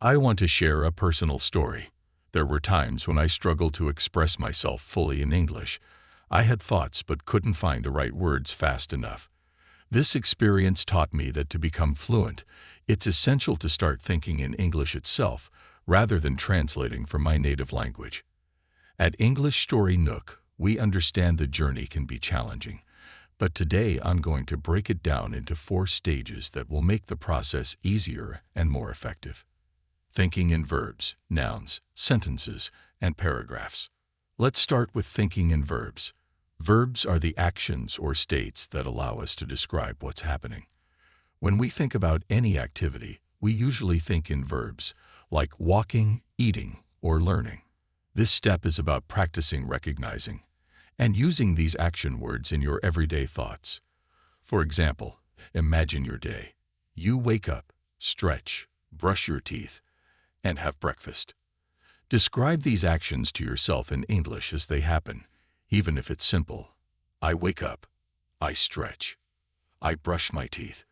I want to share a personal story. There were times when I struggled to express myself fully in English. I had thoughts but couldn't find the right words fast enough. This experience taught me that to become fluent, it's essential to start thinking in English itself rather than translating from my native language. At English Story Nook, we understand the journey can be challenging, but today I'm going to break it down into 4 stages that will make the process easier and more effective. Thinking in verbs, nouns, sentences, and paragraphs. Let's start with thinking in verbs. Verbs are the actions or states that allow us to describe what's happening. When we think about any activity, we usually think in verbs, like walking, eating, or learning. This step is about practicing recognizing and using these action words in your everyday thoughts. For example, imagine your day. You wake up, stretch, brush your teeth, and have breakfast. Describe these actions to yourself in English as they happen, even if it's simple. I wake up. I stretch. I brush my teeth.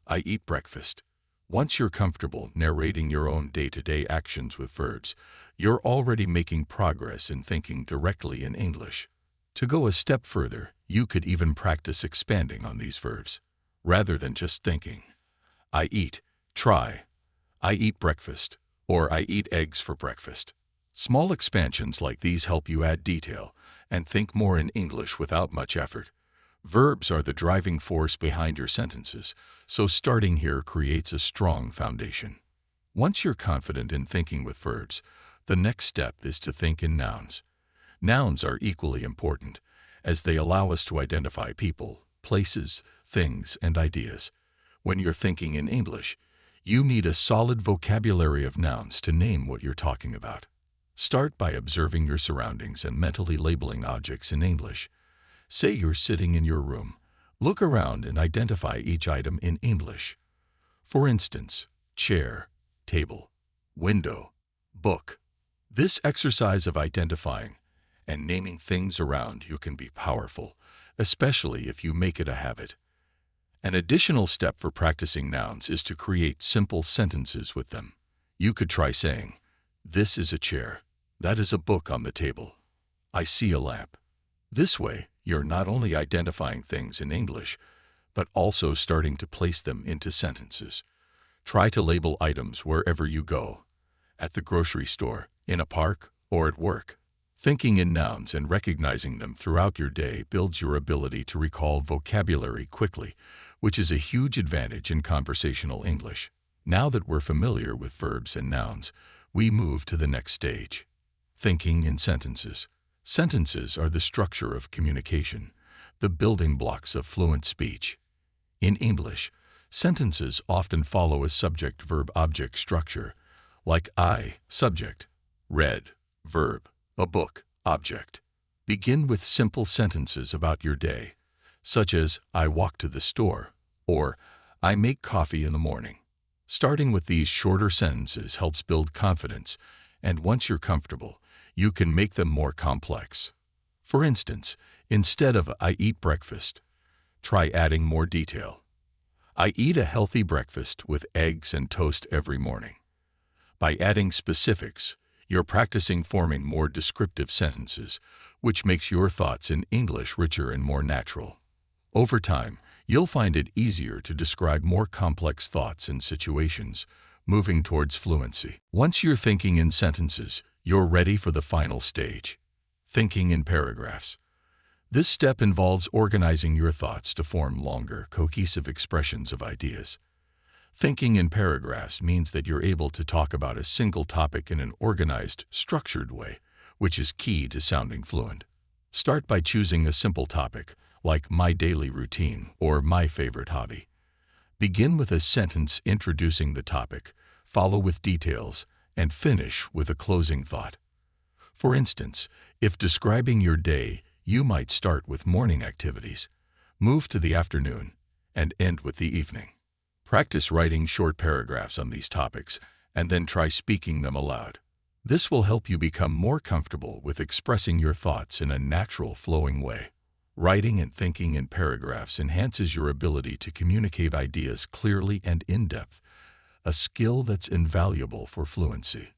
I eat breakfast. Once you're comfortable narrating your own day-to-day actions with verbs, you're already making progress in thinking directly in English. To go a step further, you could even practice expanding on these verbs. Rather than just thinking, I eat, try, I eat breakfast, or I eat eggs for breakfast. Small expansions like these help you add detail and think more in English without much effort. Verbs are the driving force behind your sentences, so starting here creates a strong foundation. Once you're confident in thinking with verbs, the next step is to think in nouns. Nouns are equally important, as they allow us to identify people, places, things, and ideas. When you're thinking in English, you need a solid vocabulary of nouns to name what you're talking about. Start by observing your surroundings and mentally labeling objects in English. Say you're sitting in your room. Look around and identify each item in English. For instance, chair, table, window, book. This exercise of identifying and naming things around you can be powerful, especially if you make it a habit. An additional step for practicing nouns is to create simple sentences with them. You could try saying, this is a chair. That is a book on the table. I see a lamp. This way, you're not only identifying things in English, but also starting to place them into sentences. Try to label items wherever you go, at the grocery store, in a park, or at work. Thinking in nouns and recognizing them throughout your day builds your ability to recall vocabulary quickly, which is a huge advantage in conversational English. Now that we're familiar with verbs and nouns, we move to the next stage. Thinking in sentences. Sentences are the structure of communication, the building blocks of fluent speech. In English, sentences often follow a subject-verb-object structure, like I, subject, read, verb, a book, object. Begin with simple sentences about your day, such as I walk to the store, or I make coffee in the morning. Starting with these shorter sentences helps build confidence, and once you're comfortable, you can make them more complex. For instance, instead of I eat breakfast, try adding more detail. I eat a healthy breakfast with eggs and toast every morning. By adding specifics, you're practicing forming more descriptive sentences, which makes your thoughts in English richer and more natural. Over time, you'll find it easier to describe more complex thoughts and situations, moving towards fluency. Once you're thinking in sentences, you're ready for the final stage, thinking in paragraphs. This step involves organizing your thoughts to form longer, cohesive expressions of ideas. Thinking in paragraphs means that you're able to talk about a single topic in an organized, structured way, which is key to sounding fluent. Start by choosing a simple topic, like my daily routine or my favorite hobby. Begin with a sentence introducing the topic, follow with details, and finish with a closing thought. For instance, if describing your day, you might start with morning activities, move to the afternoon, and end with the evening. Practice writing short paragraphs on these topics, and then try speaking them aloud. This will help you become more comfortable with expressing your thoughts in a natural, flowing way. Writing and thinking in paragraphs enhances your ability to communicate ideas clearly and in depth. a skill that's invaluable for fluency.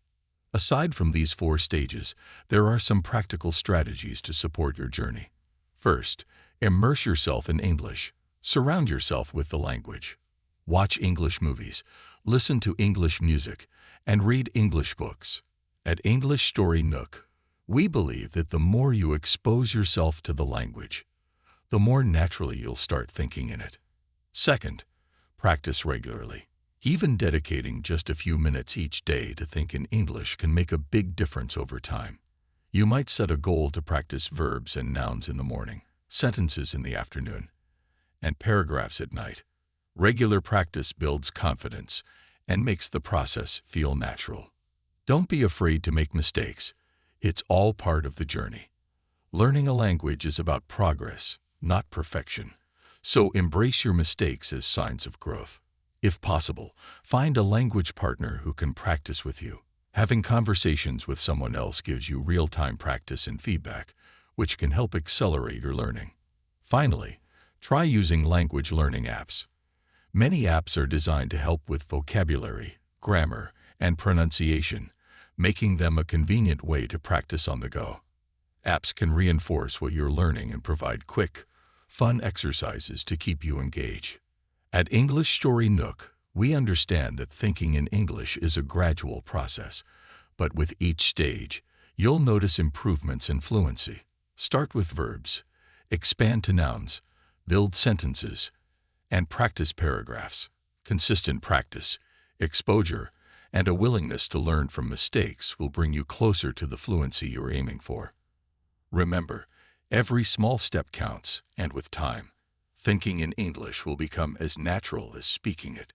Aside from these 4 stages, there are some practical strategies to support your journey. First, immerse yourself in English. Surround yourself with the language. Watch English movies, listen to English music, and read English books. At English Story Nook, we believe that the more you expose yourself to the language, the more naturally you'll start thinking in it. Second, practice regularly. Even dedicating just a few minutes each day to think in English can make a big difference over time. You might set a goal to practice verbs and nouns in the morning, sentences in the afternoon, and paragraphs at night. Regular practice builds confidence and makes the process feel natural. Don't be afraid to make mistakes. It's all part of the journey. Learning a language is about progress, not perfection. So embrace your mistakes as signs of growth. If possible, find a language partner who can practice with you. Having conversations with someone else gives you real-time practice and feedback, which can help accelerate your learning. Finally, try using language learning apps. Many apps are designed to help with vocabulary, grammar, and pronunciation, making them a convenient way to practice on the go. Apps can reinforce what you're learning and provide quick, fun exercises to keep you engaged. At English Story Nook, we understand that thinking in English is a gradual process, but with each stage, you'll notice improvements in fluency. Start with verbs, expand to nouns, build sentences, and practice paragraphs. Consistent practice, exposure, and a willingness to learn from mistakes will bring you closer to the fluency you're aiming for. Remember, every small step counts, and with time, thinking in English will become as natural as speaking it.